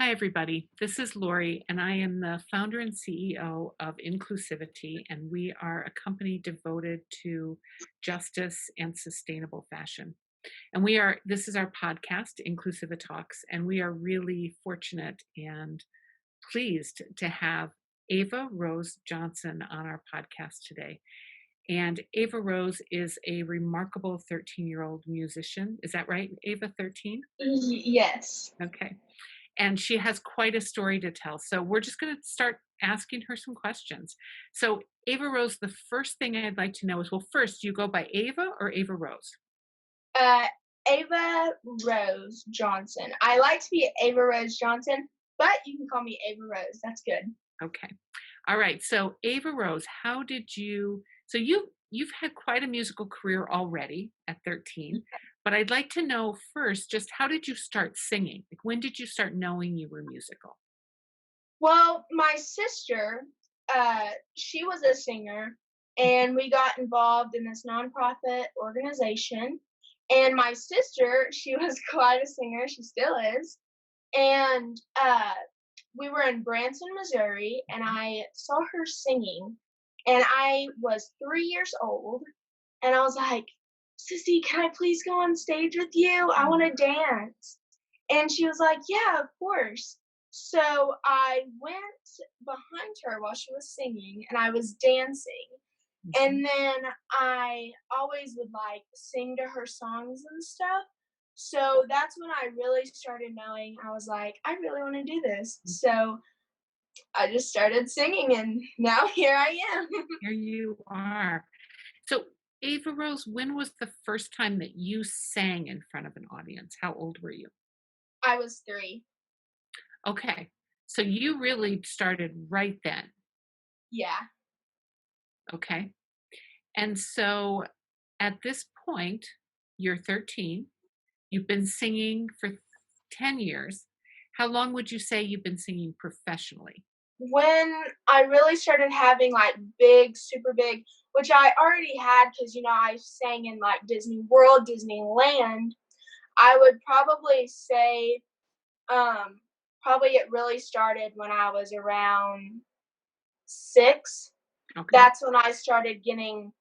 Hi, everybody. This is Lori, and I am the founder and CEO of Inclusivi-TEA, and we are a company devoted to justice and sustainable fashion. And this is our podcast, Inclusivi-TALKS, and we are really fortunate and pleased to have Ava Rose Johnson on our podcast today. And Ava Rose is a remarkable 13-year-old musician. Is that right, Ava, 13? Yes. Okay. And she has quite a story to tell. So we're just going to start asking her some questions. So Ava Rose, the first thing I'd like to know is, well, first, do you go by Ava or Ava Rose? Ava Rose Johnson. I like to be Ava Rose Johnson, but you can call me Ava Rose. That's good. Okay. All right. So Ava Rose, you've had quite a musical career already at 13, but I'd like to know first, just how did you start singing? Like, when did you start knowing you were musical? Well, my sister, she was a singer, and we got involved in this nonprofit organization. And my sister, she was quite a singer. She still is. And we were in Branson, Missouri, and I saw her singing. And I was 3 years old, and I was like, "Sissy, can I please go on stage with you? I want to dance." And she was like, "Yeah, of course." So I went behind her while she was singing, and I was dancing. And then I always would sing to her songs and stuff. So that's when I really started knowing. I was like, I really want to do this. So I just started singing, and now here I am. Here you are. So, Ava Rose, when was the first time that you sang in front of an audience? How old were you? I was 3. Okay. So you really started right then. Yeah. Okay. And so at this point, you're 13. You've been singing for 10 years. How long would you say you've been singing professionally? When I really started having big, super big, which I already had because I sang in Disney World, Disneyland, I would probably say probably it really started when I was around 6. Okay. That's when I started getting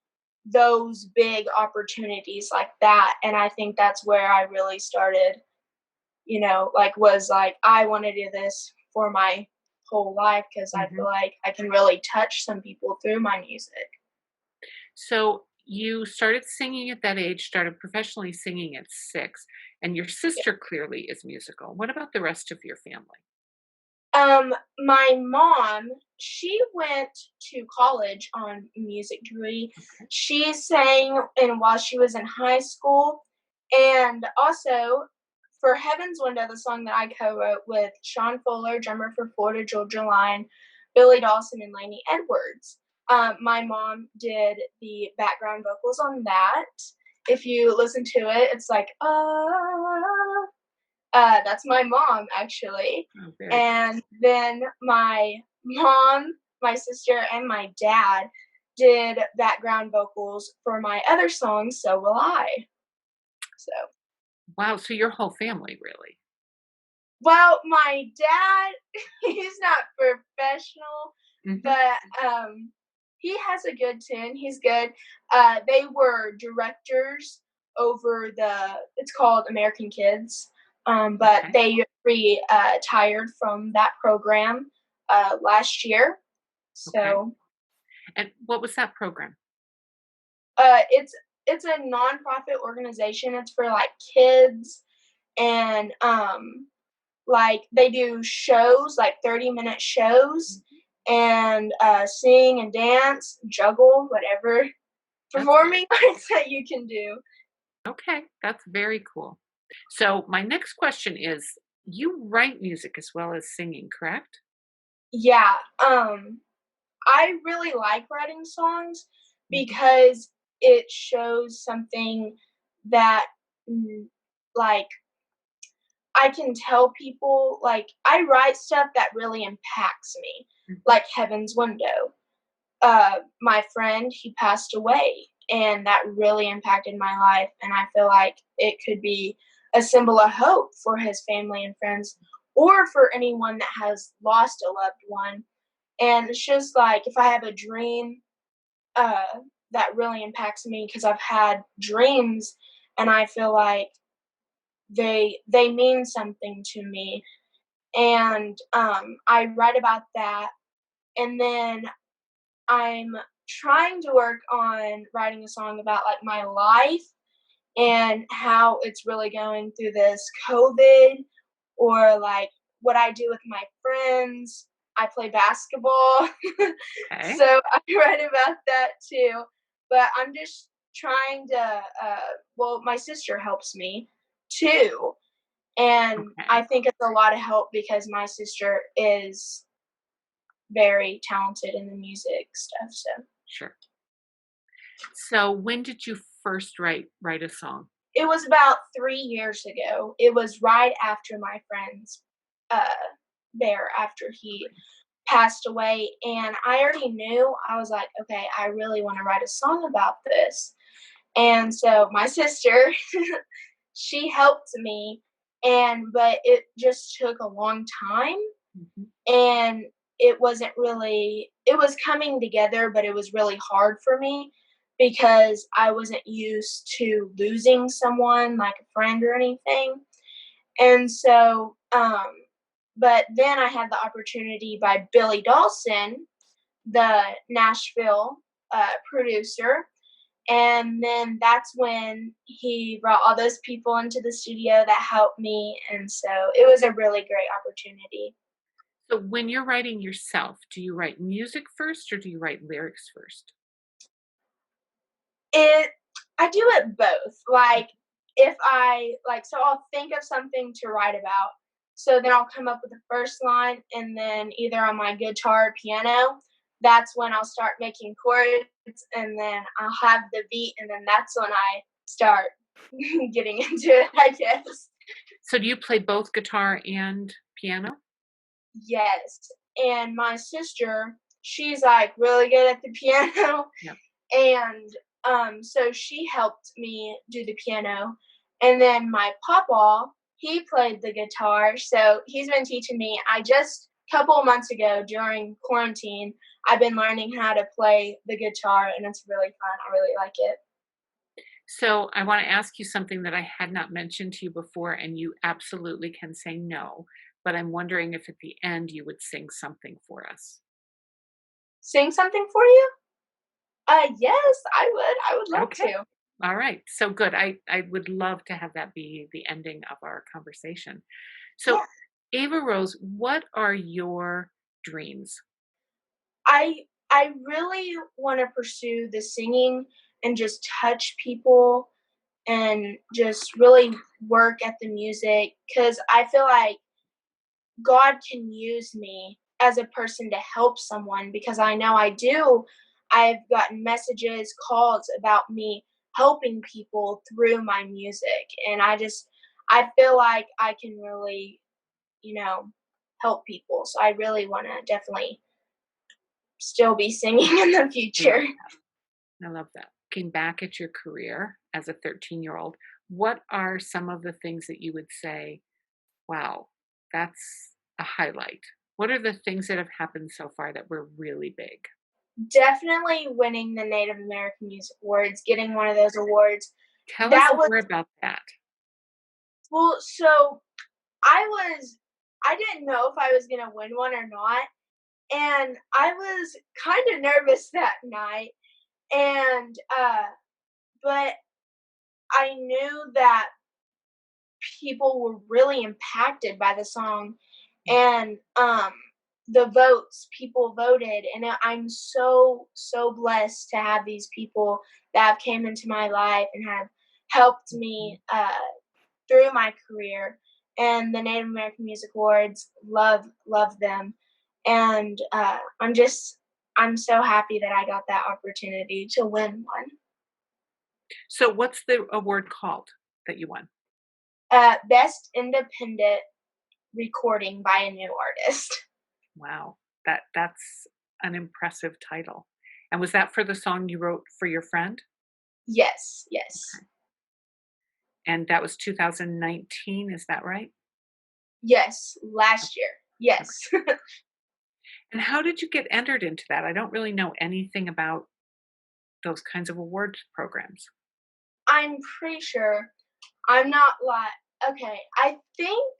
those big opportunities like that, and I think that's where I really started, I want to do this for my whole life because I feel like I can really touch some people through my music. So you started singing at that age, started professionally singing at 6, and your sister clearly is musical. What about the rest of your family? My mom, she went to college on music degree. Okay. She sang while she was in high school, and also for Heaven's Window, the song that I co-wrote with Sean Fuller, drummer for Florida Georgia Line, Billy Dawson, and Lainey Edwards. My mom did the background vocals on that. If you listen to it, it's like, that's my mom, actually. Oh, very And then my mom, my sister, and my dad did background vocals for my other songs, So Will I. So, Wow, so your whole family, really? well, my dad, he's not professional, but he has a good tune. He's good. They were directors over it's called American Kids. But Okay. they retired from that program last year. Okay. So And what was that program? it's a nonprofit organization. It's for kids, and they do shows, 30-minute shows, and sing and dance, juggle, whatever performing arts that you can do. Okay, that's very cool. So my next question is, you write music as well as singing, correct? Yeah. I really like writing songs because it shows something that, mm, like, I can tell people, I write stuff that really impacts me, like Heaven's Window. My friend, he passed away, and that really impacted my life, and I feel like it could be a symbol of hope for his family and friends. or for anyone that has lost a loved one. And it's just like if I have a dream uh, that really impacts me because I've had dreams and I feel like they mean something to me, and I write about that, and then I'm trying to work on writing a song about like my life and how it's really going through this COVID, or like what I do with my friends. I play basketball. Okay. So I write about that too. But I'm just trying to, well, my sister helps me too. And I Okay. think it's a lot of help because my sister is very talented in the music stuff. So Sure. So when did you first write a song? it was about 3 years ago. It was right after my friend's uh, bear, after he passed away. And I already knew, I was like, okay, I really want to write a song about this. And so my sister, she helped me, but it just took a long time, Mhm. and it was coming together, but it was really hard for me because I wasn't used to losing someone like a friend or anything. And so, but then I had the opportunity by Billy Dawson, the Nashville producer. And then that's when he brought all those people into the studio that helped me. And so it was a really great opportunity. So when you're writing yourself, do you write music first or do you write lyrics first? It I do it both. Like, if I like, so I'll think of something to write about. So then I'll come up with the first line, and then either on my guitar or piano, that's when I'll start making chords, and then I'll have the beat, and then that's when I start getting into it, I guess. So do you play both guitar and piano? Yes. And my sister, she's like really good at the piano. Yeah. And so she helped me do the piano. And then my papa, he played the guitar. So he's been teaching me. I just couple of months ago during quarantine, I've been learning how to play the guitar, and it's really fun. I really like it. So I want to ask you something that I had not mentioned to you before, and you absolutely can say no, but I'm wondering if at the end you would sing something for us. Sing something for you? Yes, I would. I would love Okay. to. All right. So good. I would love to have that be the ending of our conversation. So, Yeah. Ava Rose, what are your dreams? I really want to pursue the singing and just touch people and just really work at the music because I feel like God can use me as a person to help someone because I know I do. I've gotten messages, calls about me helping people through my music, and I feel like I can really, you know, help people. So I really want to definitely still be singing in the I love future. I love that. Looking back at your career as a 13-year-old, what are some of the things that you would say, wow, that's a highlight? What are the things that have happened so far that were really big? Definitely winning the Native American Music Awards, getting one of those awards. Tell us That was more about that. well, so I didn't know if I was gonna win one or not, and I was kind of nervous that night, and but I knew that people were really impacted by the song, Mm. and the votes, people voted, and I'm so blessed to have these people that have came into my life and have helped Mhm. me through my career. And the Native American Music Awards, love them, and I'm so happy that I got that opportunity to win one. So, what's the award called that you won? Best independent recording by a new artist. Wow, that's an impressive title. And was that for the song you wrote for your friend? Yes, yes. And that was 2019, is that right? Yes, last year. Yes. And how did you get entered into that? I don't really know anything about those kinds of awards programs. I'm pretty sure I'm not like okay, I think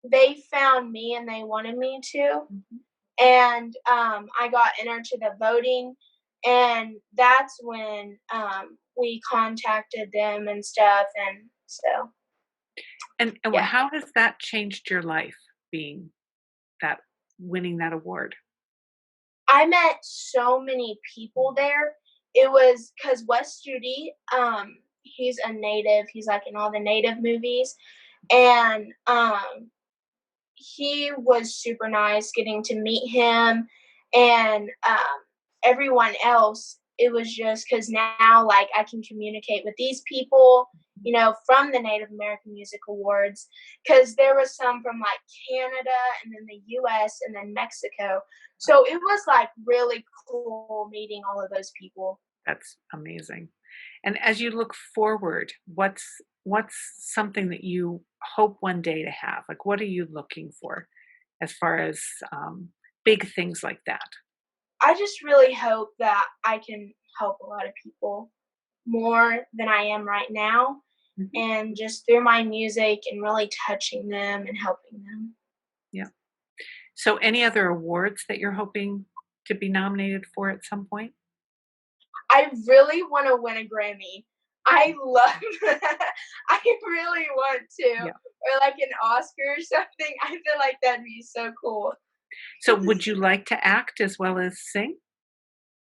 they found me and they wanted me to, Mhm. and, I got entered to the voting, and that's when, we contacted them and stuff, and so, And yeah. how has that changed your life being that winning that award? I met so many people there. It was because Wes Judy, he's a native, he's, like, in all the native movies, and, he was super nice getting to meet him and everyone else. It was just because now, like, I can communicate with these people, from the Native American Music Awards, because there was some from like Canada and then the US and then Mexico. So it was like really cool meeting all of those people. That's amazing. And as you look forward, what's something that you hope one day to have? Like, what are you looking for as far as big things like that? I just really hope that I can help a lot of people more than I am right now, Mhm. and just through my music and really touching them and helping them. Yeah. So, any other awards that you're hoping to be nominated for at some point? I really want to win a Grammy. I love that. I really want to. Yeah. Or like an Oscar or something. I feel like that'd be so cool. So, would you like to act as well as sing?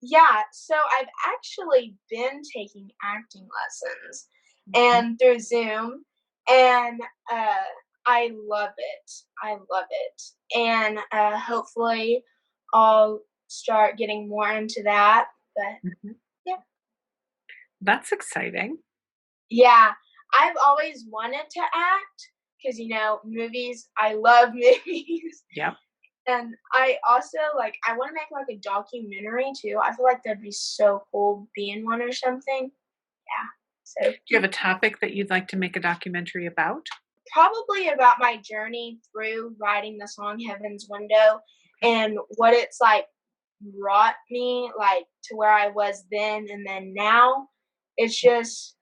Yeah, so I've actually been taking acting lessons Mhm. and through Zoom, and uh I love it. I love it. And hopefully I'll start getting more into that. But Mhm. yeah. That's exciting. Yeah, I've always wanted to act because movies, I love movies. Yeah. And I also like I want to make like a documentary too. I feel like that'd be so cool being one or something. Yeah. So Do you have a topic that you'd like to make a documentary about? probably about my journey through writing the song Heaven's Window and what it's like brought me like to where I was then and then now. It's just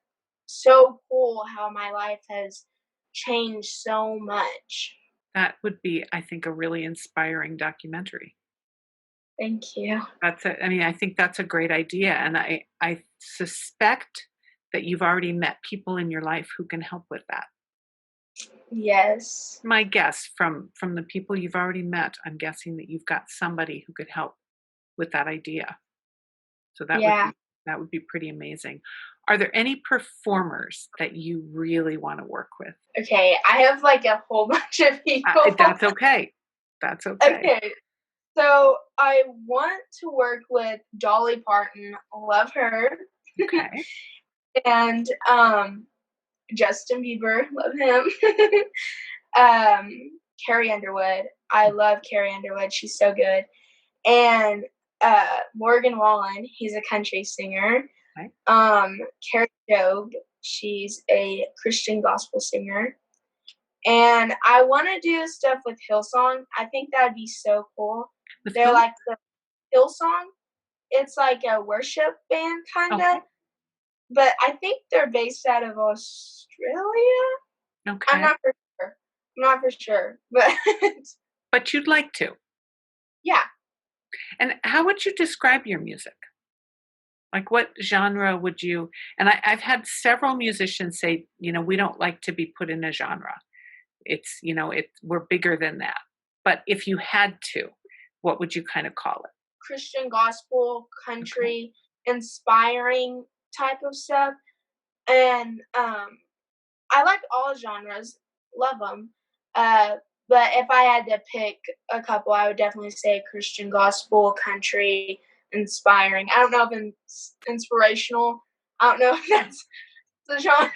so cool how my life has changed so much. That would be, I think, a really inspiring documentary. Thank you. I mean, I think that's a great idea, and I suspect that you've already met people in your life who can help with that. Yes. My guess from the people you've already met, I'm guessing that you've got somebody who could help with that idea. So Yeah. that would be pretty amazing. Are there any performers that you really wanna work with? Okay. I have like a whole bunch of people. That's okay. That's okay. Okay. So I want to work with Dolly Parton. Love her. Okay. And Justin Bieber. Love him. um, Carrie Underwood. I love Carrie Underwood. She's so good. And Morgan Wallen. He's a country singer. Okay. Carrie Job. She's a Christian gospel singer. And I want to do stuff with Hillsong. I think that'd be so cool. With They're who? like the Hillsong. It's like a worship band, kind of, Okay. but I think they're based out of Australia. I'm Okay. not for sure. I'm not for sure, but But you'd like to. yeah. And how would you describe your music? Like, what genre would you and I've had several musicians say, "We don't like to be put in a genre. We're bigger than that." But if you had to, what would you kinda call it? Christian gospel, Okay. country, inspiring type of stuff, and I like all genres, love them. But if I had to pick a couple, I would definitely say Christian gospel, country, inspiring. I don't know if inspirational. I don't know if that's the genre.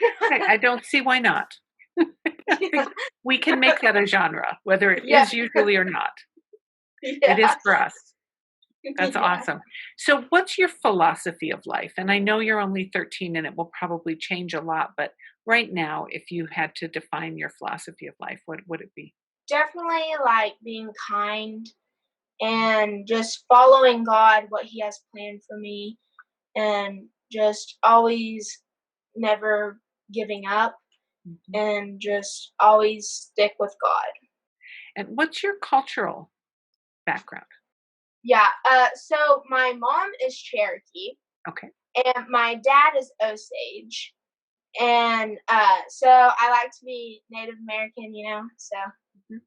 I don't see why not. I think Yeah, we can make that a genre, whether it yeah, is usually or not. It is yeah, for us. That's yeah. awesome. So, what's your philosophy of life? And I know you're only 13 and it will probably change a lot, but right now, if you had to define your philosophy of life, what would it be? Definitely like being kind and just following God, what He has planned for me, and just always never giving up Mhm. and just always stick with God. And what's your cultural background? Yeah, so my mom is Cherokee Okay. and my dad is Osage. And so I like to be Native American, so Mhm.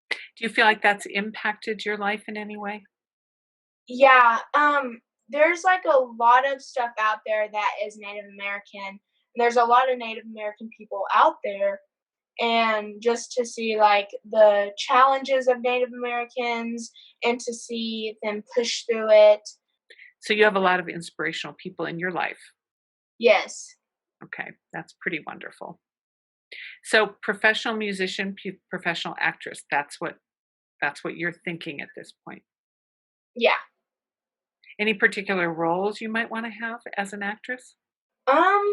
Do you feel like that's impacted your life in any way? yeah, there's like a lot of stuff out there that is Native American. And there's a lot of Native American people out there, and just to see like the challenges of Native Americans and to see them push through it. So you have a lot of inspirational people in your life. Yes. Okay, that's pretty wonderful. So professional musician, professional actress, that's what you're thinking at this point. Yeah. Any particular roles you might want to have as an actress? Um,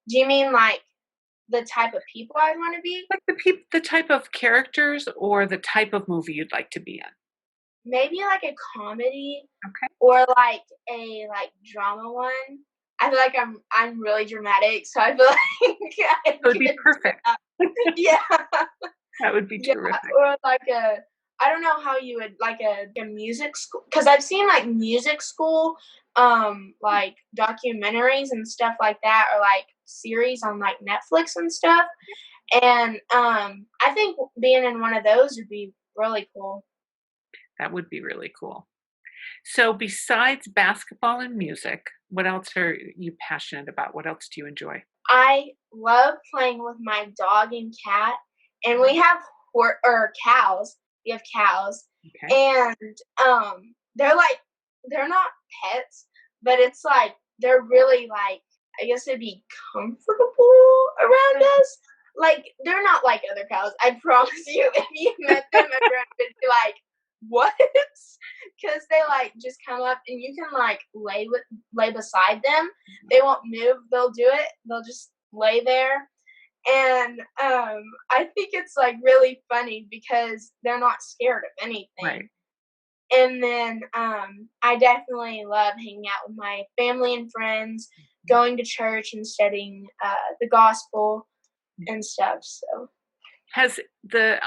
do you mean like the type of people I'd want to be? Like the type of characters or the type of movie you'd like to be in. Maybe like a comedy Okay. or like a like drama one. I feel like I'm really dramatic, so I feel like I It would be could do perfect. that. Yeah. That would be Yeah, terrific. or like a I don't know how you would like a music school because I've seen like music school, like documentaries and stuff like that, or like series on like Netflix and stuff. And I think being in one of those would be really cool. That would be really cool. So besides basketball and music, what else are you passionate about? What else do you enjoy? I love playing with my dog and cat, and we have cows. We have cows, Okay. and they're not pets, but it's like they're really like I guess they'd be comfortable around us. Like they're not like other cows. I promise you. If you met them, everyone would be like, "What?" Because they like just come up and you can like lay beside them. They won't move. They'll do it. They'll just lay there. And I think it's like really funny because they're not scared of Right. anything. And then I definitely love hanging out with my family and friends, going to church and studying the gospel and stuff. So Has the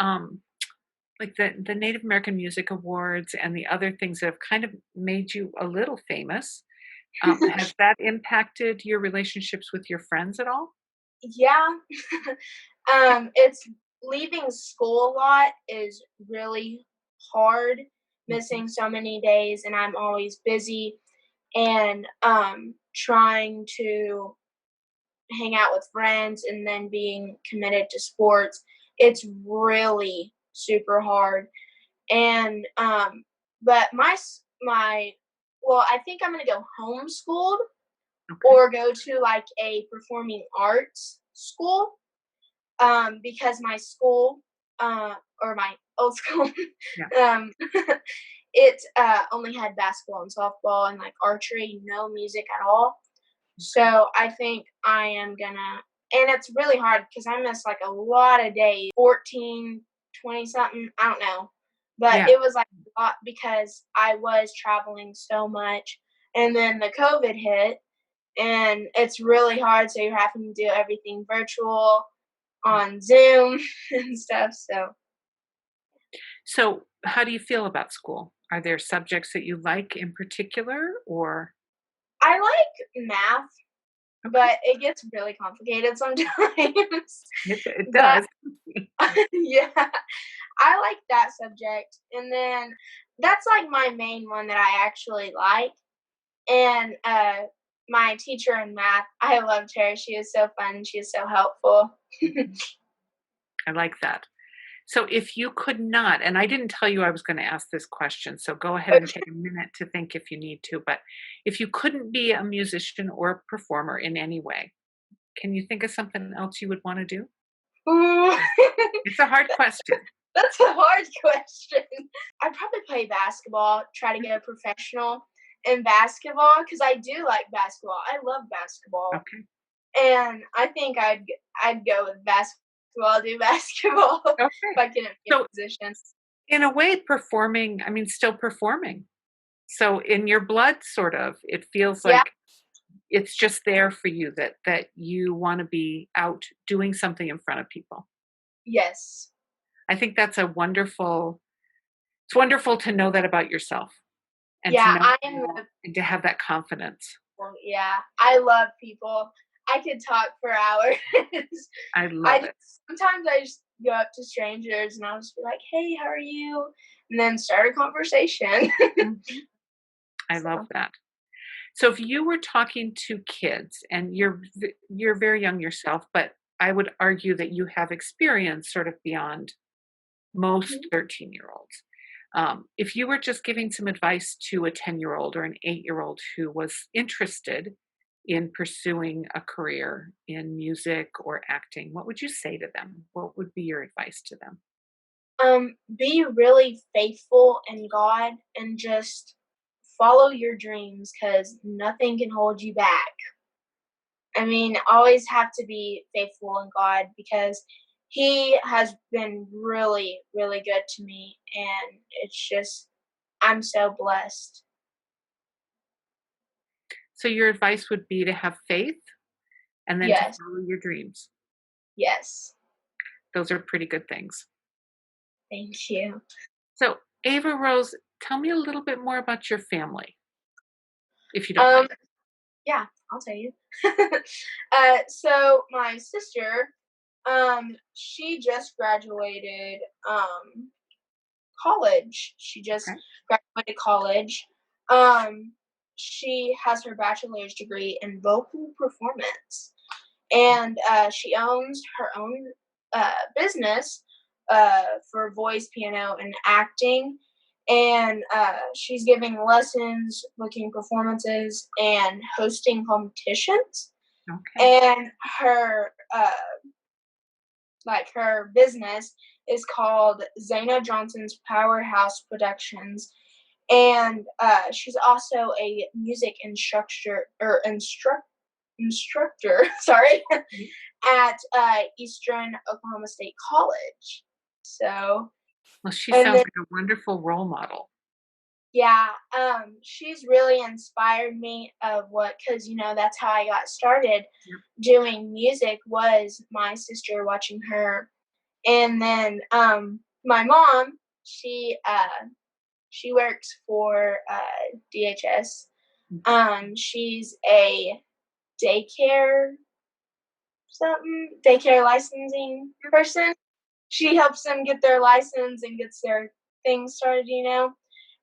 Native American Music Awards and the other things that have kind of made you a little famous, has that impacted your relationships with your friends at all? yeah, it's leaving school a lot is really hard, Mhm. missing so many days, and I'm always busy and trying to hang out with friends and then being committed to sports. It's really super hard. And but my well, I think I'm gonna go homeschooled Okay. or go to like a performing arts school because my school, or my old school, Yeah. um, it only had basketball and softball and like archery, no music at all. So I think I am gonna, and it's really hard because I missed like a lot of days, 14, 20 something, I don't know. But Yeah. it was like a lot because I was traveling so much. And then the COVID hit, and it's really hard. So you're having to do everything virtual on Zoom and stuff. So So, how do you feel about school? Are there subjects that you like in particular or I like math, okay, but it gets really complicated sometimes. it But does. yeah, I like that subject. And then that's like my main one that I actually like. And my teacher in math, I loved her. She is so fun. She is so helpful. Mhm. I like that. So if you could not, and I didn't tell you I was going to ask this question, so go ahead and take a minute to think if you need to, but if you couldn't be a musician or a performer in any way, can you think of something else you would want to do? Ooh. It's a hard question. That's a hard question. I'd probably play basketball, try to go professional in basketball because I do like basketball. I love basketball, Okay. and I think I'd go with basketball basketball, do basketball if Okay. I couldn't be in So a position. in a way, performing, I mean, still performing. So in your blood, sort of, it feels Yeah, like it's just there for you that you want to be out doing something in front of people. yes. I think that's a wonderful. It's wonderful to know that about yourself and to Yeah, know I am that and to have that confidence. yeah, I love people. I could talk for hours. I love it. Sometimes I just go up to strangers and I'll just be like, "Hey, how are you?" And then start a conversation. Mhm. I love So, that. So if you were talking to kids and you're very young yourself, but I would argue that you have experience sort of beyond most mhm. 13-year-olds. If you were just giving some advice to a 10-year-old or an 8-year-old who was interested in pursuing a career in music or acting, what would you say to them? What would be your advice to them? Be really faithful in God and just follow your dreams because nothing can hold you back. I mean, always have to be faithful in God because He has been really, really good to me. And it's just, I'm so blessed. So your advice would be to have faith and then to Yes, follow your dreams. yes. Those are pretty good things. Thank you. So, Ava Rose, tell me a little bit more about your family, if you don't Um, mind. yeah, I'll tell you. So my sister, she just graduated college. She just Okay. graduated college. Um, she has her bachelor's degree in vocal performance, and she owns her own business for voice, piano, and acting. And she's giving lessons, booking performances, and hosting competitions. Okay. And her her business is called Zana Johnson's Powerhouse Productions, and she's also a music instructor. Sorry, Mhm. at Eastern Oklahoma State College. So, Well, she and sounds then like a wonderful role model. yeah, she's really inspired me of what, because that's how I got started Yep. doing music was my sister watching her, and then my mom, she works for DHS. She's a daycare daycare licensing person. She helps them get their license and gets their things started.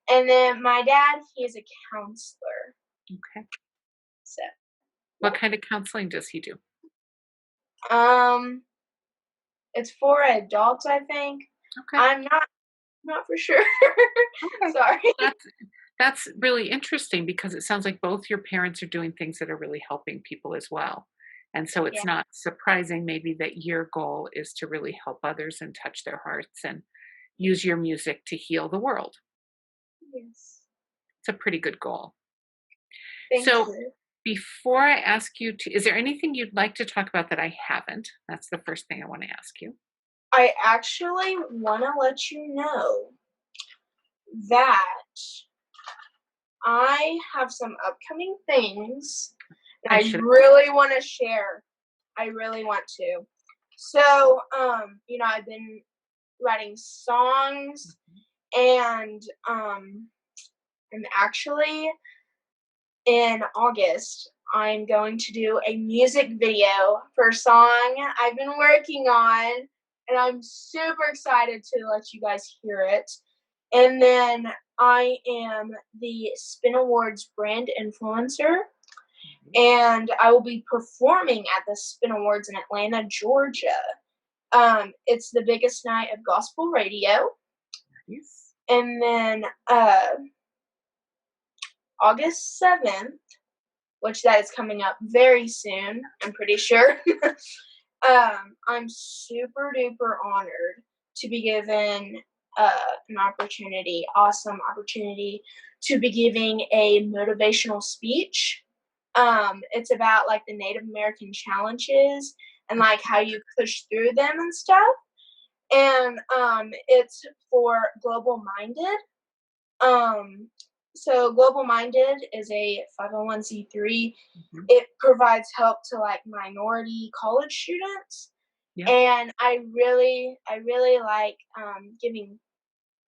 And then my dad, he is a counselor. Okay. So What kind of counseling does he do? yeah. It's for adults, I think. Okay. I'm not for sure. Okay. Sorry. Well, that's really interesting because it sounds like both your parents are doing things that are really helping people as well. And so Yeah. it's not surprising maybe that your goal is to really help others and touch their hearts and use your music to heal the world. Yes. It's a pretty good goal. Thank So you. before I ask you to, is there anything you'd like to talk about that I haven't? That's the first thing I want to ask you. I actually want to let you know that I have some upcoming things that I I should. really want to share. I really want to. So, I've been writing songs, and I'm actually in August. I'm going to do a music video for a song I've been working on, and I'm super excited to let you guys hear it. And then I am the Spin Awards brand influencer, and I will be performing at the Spin Awards in Atlanta, Georgia. It's the biggest night of gospel radio. Nice. And then August 7th, which that is coming up very soon, I'm pretty sure. I'm super duper honored to be given an opportunity, awesome opportunity, to be giving a motivational speech. It's about like the Native American challenges and like how you push through them and stuff. And it's for Global Minded. Um, so Global Minded is a 501c3. Mhm. It provides help to like minority college students, Yep. and I really like giving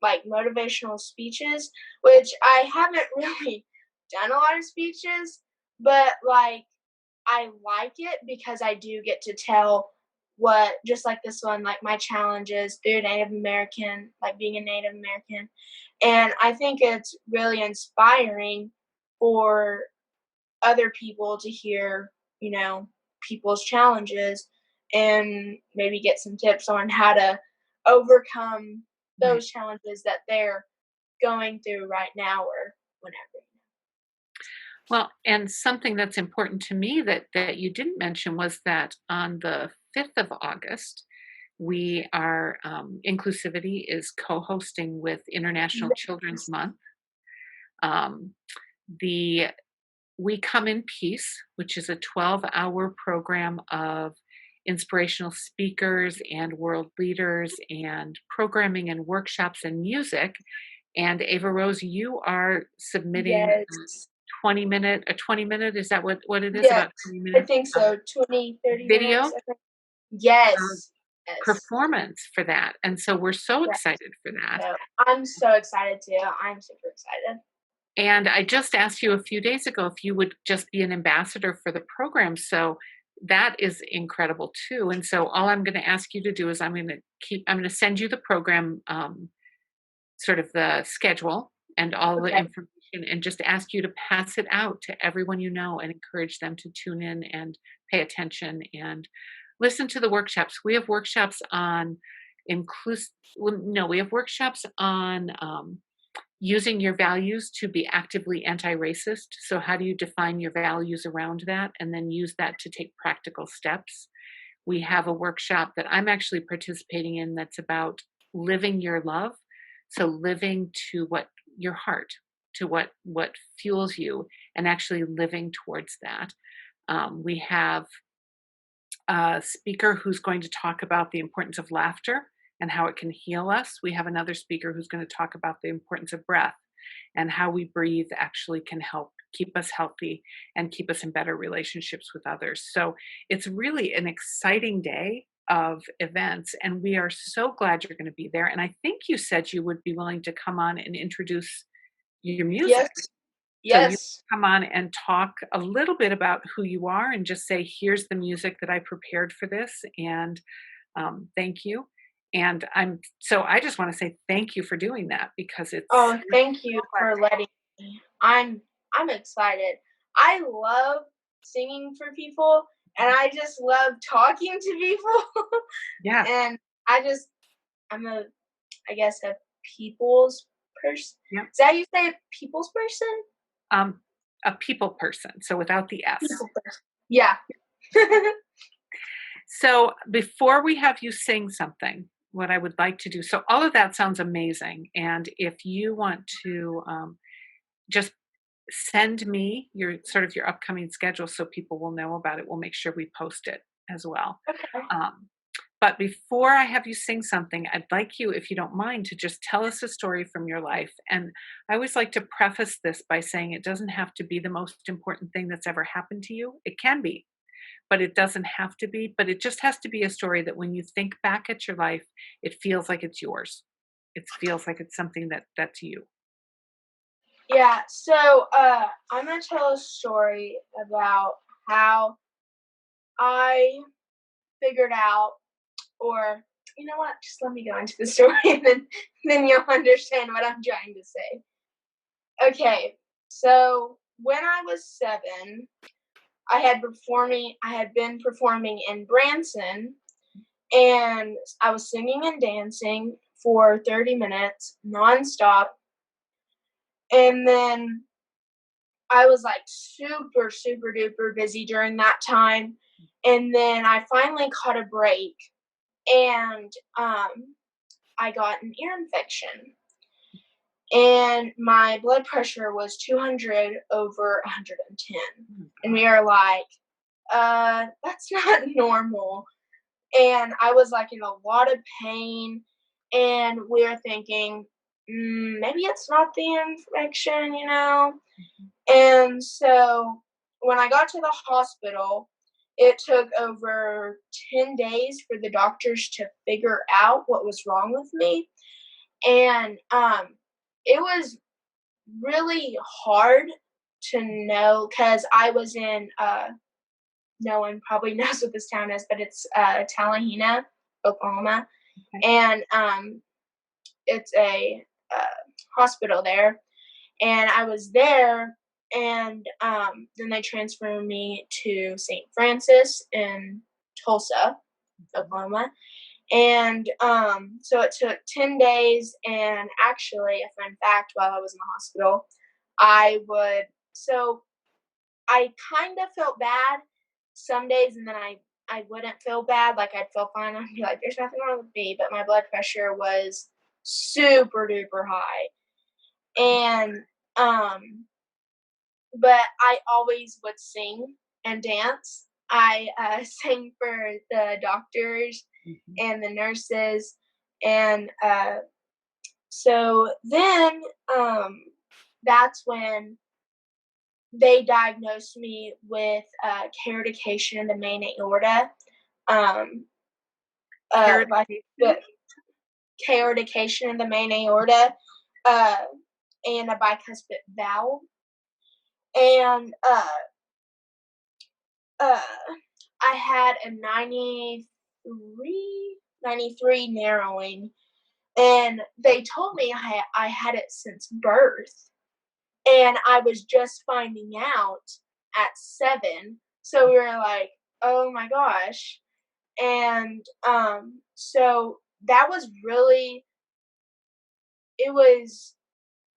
like motivational speeches, which I haven't really done a lot of speeches, but like I like it because I do get to tell what, just like this one, like my challenges through Native American, like being a Native American. And I think it's really inspiring for other people to hear, you know, people's challenges and maybe get some tips on how to overcome Right. those challenges that they're going through right now or whenever. Well, and something that's important to me that you didn't mention was that on the 5th of August, we are Inclusivity is co-hosting with International Children's Yes. Month. Um, the We Come in Peace, which is a 12-hour program of inspirational speakers and world leaders and programming and workshops and music. And Ava Rose, you are submitting Yes. 20 minute, is that what it is? Yes. About 20 I minutes think so. 20, 30 minutes, video I think. Yes. Yes. performance for that. And so we're so Yes. excited for that. So I'm so excited too. I'm super excited. And I just asked you a few days ago if you would just be an ambassador for the program. So that is incredible too. And so all I'm going to ask you to do is I'm going to send you the program, sort of the schedule and all the Okay. information, and just ask you to pass it out to everyone you know and encourage them to tune in and pay attention and listen to the workshops. We have workshops on inclusive, well, no, we have workshops on using your values to be actively anti-racist. So how do you define your values around that and then use that to take practical steps? We have a workshop that I'm actually participating in that's about living your love. So living to what your heart, to what fuels you, and actually living towards that. We have a speaker who's going to talk about the importance of laughter and how it can heal us. We have another speaker who's going to talk about the importance of breath and how we breathe actually can help keep us healthy and keep us in better relationships with others. So it's really an exciting day of events, and we are so glad you're going to be there. And I think you said you would be willing to come on and introduce your music. Yes. So you Yes. come on and talk a little bit about who you are and just say, here's the music that I prepared for this. And thank you. And I just want to say thank you for doing that because Oh, it's thank so you glad. for letting me. I'm excited. I love singing for people and I just love talking to people. Yeah. And I just I'm a I guess a people's person. Yep. Is that how you say it? People's person? Um, a people person, so without the S. People person. Yeah. So before we have you sing something, what I would like to do, so all of that sounds amazing. And if you want to just send me your upcoming schedule so people will know about it, we'll make sure we post it as well. Okay. Um, but before I have you sing something, I'd like you, if you don't mind, to just tell us a story from your life. And I always like to preface this by saying it doesn't have to be the most important thing that's ever happened to you. It can be, but it doesn't have to be. But it just has to be a story that when you think back at your life, it feels like it's yours. It feels like it's something that's you. Yeah, so I'm gonna tell a story about how I figured out, or you know what, just let me go into the story and then you'll understand what I'm trying to say. Okay, so when I was 7, I had been performing in Branson, and I was singing and dancing for 30 minutes nonstop, and then I was like super, super duper busy during that time. And then I finally caught a break and I got an ear infection. And my blood pressure was 200 over 110. And we are like, that's not normal. And I was like in a lot of pain, and we were thinking, maybe it's not the infection, you know? And so when I got to the hospital, it took over 10 days for the doctors to figure out what was wrong with me. And it was really hard to know because I was in, no one probably knows what this town is, but it's Tallahena, Oklahoma. Okay. And it's a hospital there. And I was there, and then they transferred me to St. Francis in Tulsa, Oklahoma. And so it took 10 days. And actually, a fun fact while I was in the hospital, so I kind of felt bad some days, and then I wouldn't feel bad. Like, I'd feel fine. I'd be like, there's nothing wrong with me. But my blood pressure was super duper high. And, but I always would sing and dance. I sang for the doctors and the nurses. And so then that's when they diagnosed me with keratication in the main aorta. Um, by Keratitis? the keratication in the main aorta, uh, and a bicuspid valve. And uh, I had a 93 narrowing, and they told me I had it since birth, and I was just finding out at 7. So we were like, oh my gosh. And so that was really, it was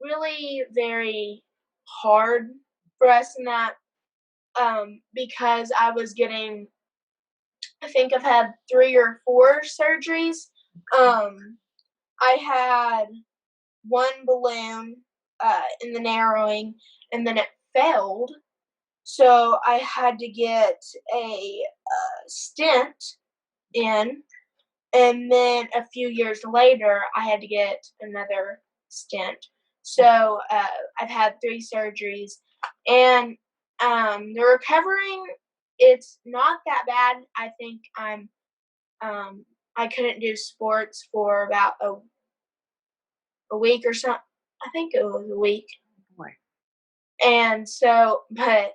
really very hard for us in that, because I was getting, I think I've had 3 or 4 surgeries. Um, I had one balloon in the narrowing, and then it failed. So I had to get a stent in, and then a few years later, I had to get another stent. So I've had 3 surgeries, and the recovering, it's not that bad. I think I couldn't do sports for about a week or something. I think it was a week. Boy. And so, but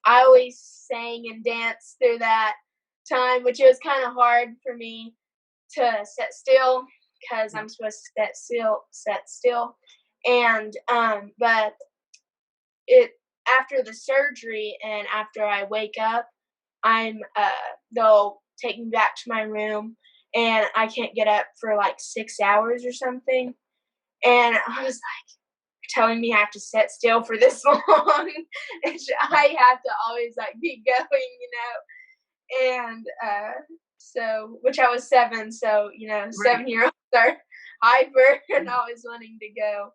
I always sang and danced through that time, which was kind of hard for me to sit still because Yeah. I'm supposed to set still. And but it after the surgery and after I wake up, I'm they'll take me back to my room, and I can't get up for like 6 hours or something. And I was like, telling me I have to sit still for this long. And I have to always like be going. And so, which I was 7, so Right. 7-year-olds are hyper and always wanting to go.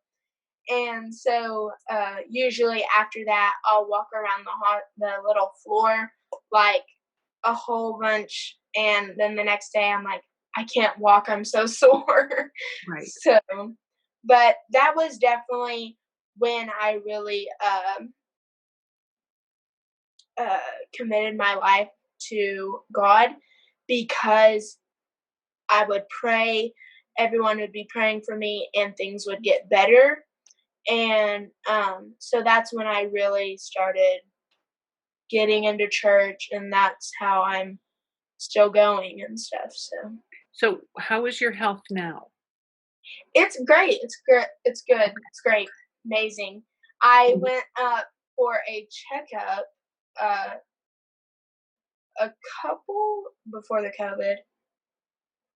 And so, usually after that, I'll walk around the little floor like a whole bunch, and then the next day I'm like, I can't walk, I'm so sore. Right. So, but that was definitely when I really uh, committed my life to God, because I would pray, everyone would be praying for me, and things would get better. And so that's when I really started getting into church, and that's how I'm still going and stuff. So So, how is your health now? it's great. It's good. It's good. It's great. Amazing. I Mhm. went up for a checkup uh, a couple before the COVID.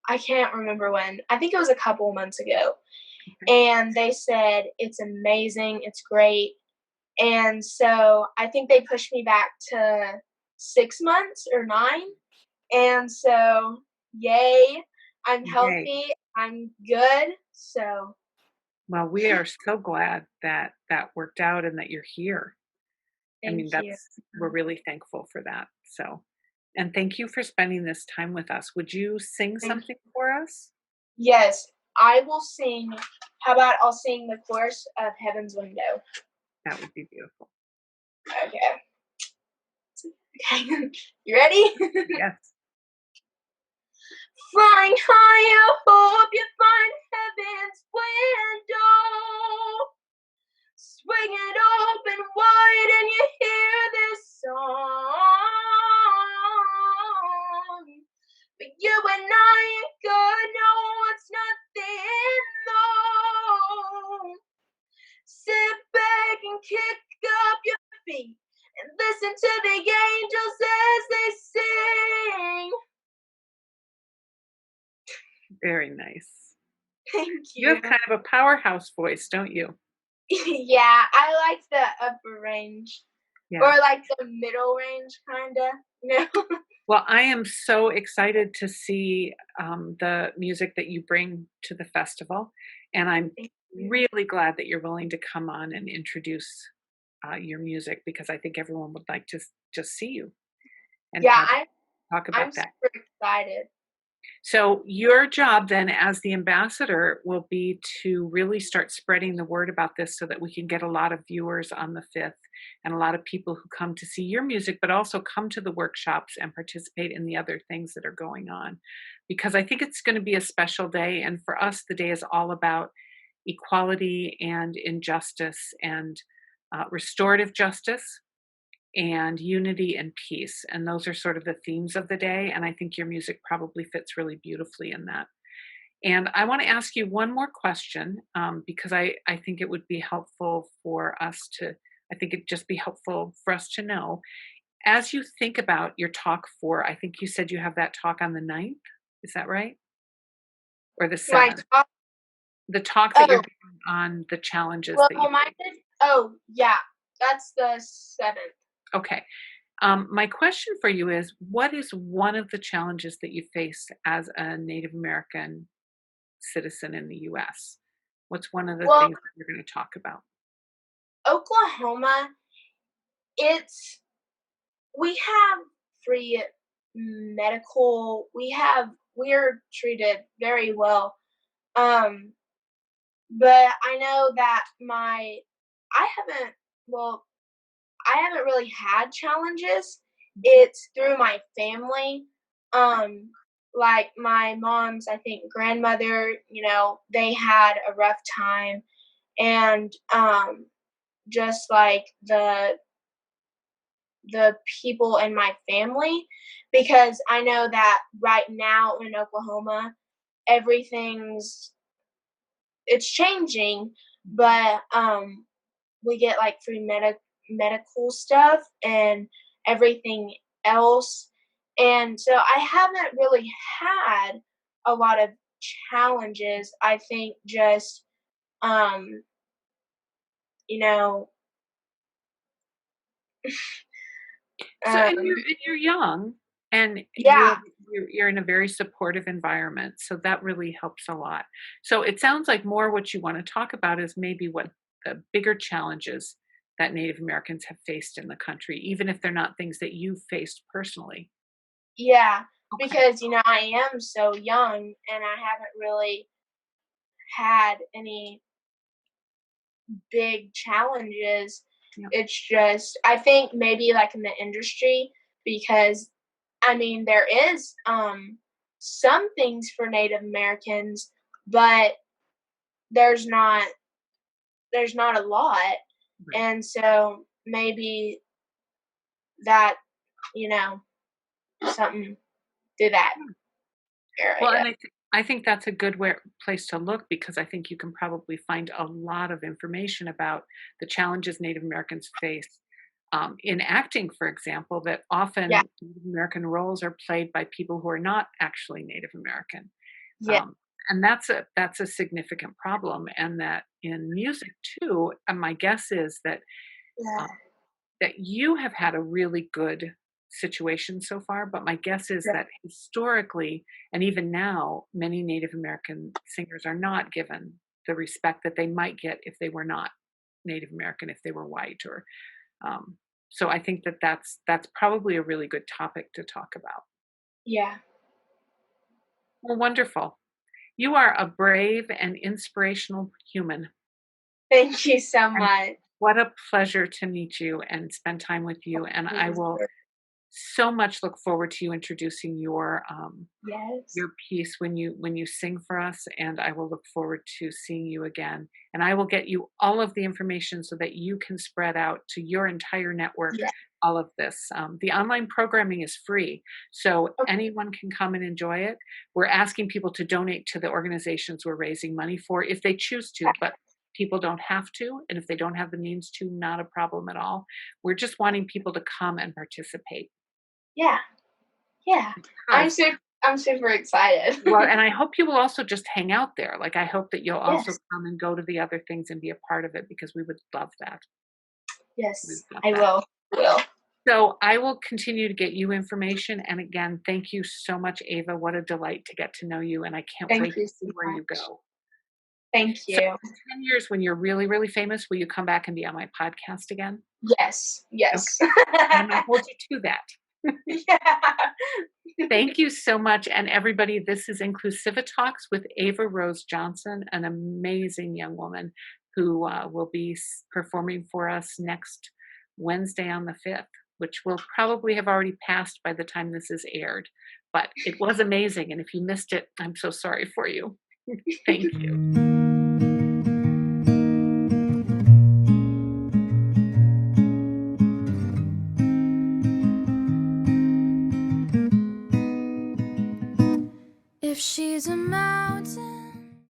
I can't remember when. I think it was a couple months ago. Okay. And they said it's amazing. It's great. And so I think they pushed me back to 6 months or 9. And so, yay, I'm Yay. healthy, I'm good. So, Well, we are so glad that that worked out and that you're here. I thank mean, you. we're really thankful for that. So, and thank you for spending this time with us. Would you sing Thank something for us? Yes, I will sing. How about I'll sing the chorus of Heaven's Window? That would be beautiful. Okay. Okay. You ready? Yes. Flying high, I hope you find heaven's window. Swing it open wide and you hear this song. But you and I ain't gonna know it's nothing though. Sit back and kick up your feet and listen to the angels as they sing. Very nice. Thank You you. have kind of a powerhouse voice, don't you? Yeah, I like the upper range. Yeah. Or like the middle range, kinda. No. Well, I am so excited to see the music that you bring to the festival. And I'm Thank you. really glad that you're willing to come on and introduce your music because I think everyone would like to just see you and Yeah, talk I'm about that. super excited. So, your job then as the ambassador will be to really start spreading the word about this so that we can get a lot of viewers on the 5th and a lot of people who come to see your music, but also come to the workshops and participate in the other things that are going on. Because I think it's going to be a special day. And for us, the day is all about equality and injustice and restorative justice and unity and peace. And those are sort of the themes of the day. And I think your music probably fits really beautifully in that. And I want to ask you one more question because I think it would be helpful for us to, I think it'd just be helpful for us to know. As you think about your talk for, I think you said you have that talk on the 9th. Is that right? Or the My 7th? top The talk that you're Oh, giving on the challenges that you well, mine is yeah, that's the 7th. okay. My question for you is what is one of the challenges that you face as a Native American citizen in the US? What's one of the Well, things that you're going to talk about? Oklahoma, it's we have free medical. We're treated very well. Um, but I know that I haven't well, I haven't really had challenges. It's through my family. Um, like my mom's, I think, grandmother, they had a rough time. And just like the people in my family, because I know that right now in Oklahoma, everything's it's changing, but we get like free medical stuff and everything else. And so I haven't really had a lot of challenges. I think just um, you know, So, and um you're young, and yeah, you're in a very supportive environment, so that really helps a lot. So it sounds like more what you want to talk about is maybe what the bigger challenges that Native Americans have faced in the country, even if they're not things that you've faced personally. yeah, Okay. because I am so young and I haven't really had any big challenges. Yeah. It's just I think maybe like in the industry, because there is some things for Native Americans, but there's not a lot. Right. And so maybe that, you know, something through that Well, area. and I think that's a good place to look because I think you can probably find a lot of information about the challenges Native Americans face in acting, for example, that Yeah, often Native American roles are played by people who are not actually Native American. yeah, Um, and that's a significant problem, and that in music too. And my guess is that yeah, um, that you have had a really good situation so far, but my guess is yeah, that historically, and even now, many Native American singers are not given the respect that they might get if they were not Native American, if they were white or So I think that that's probably a really good topic to talk about. Yeah. Well, wonderful. You are a brave and inspirational human. Thank you so And much. what a pleasure to meet you and spend time with you. And I will so much look forward to you introducing Yes. your piece when you sing for us, and I will look forward to seeing you again. And I will get you all of the information so that you can spread out to your entire network Yeah. all of this. The online programming is free, so Okay. anyone can come and enjoy it. We're asking people to donate to the organizations we're raising money for if they choose to, but people don't have to. And if they don't have the means to, not a problem at all. We're just wanting people to come and participate. Yeah. Yeah. I'm Because super I'm super excited. well, and I hope you will also just hang out there. Like, I hope that you'll also Yes. come and go to the other things and be a part of it because we would love that. We would Yes. love I that. will. So I will continue to get you information. And again, thank you so much, Ava. What a delight to get to know you. And I can't Thank wait you to so see where you much. go. Thank So you. in 10 years, when you're really, really famous, will you come back and be on my podcast again? Yes. Okay. Yes. I'm going to hold you to that. Yeah. Thank you so much. And everybody, this is Inclusivi-TALKS with Ava Rose Johnson, an amazing young woman who will be performing for us next Wednesday on the 5th, which will probably have already passed by the time this is aired. But it was amazing. And if you missed it, I'm so sorry for you. Thank you. If she's a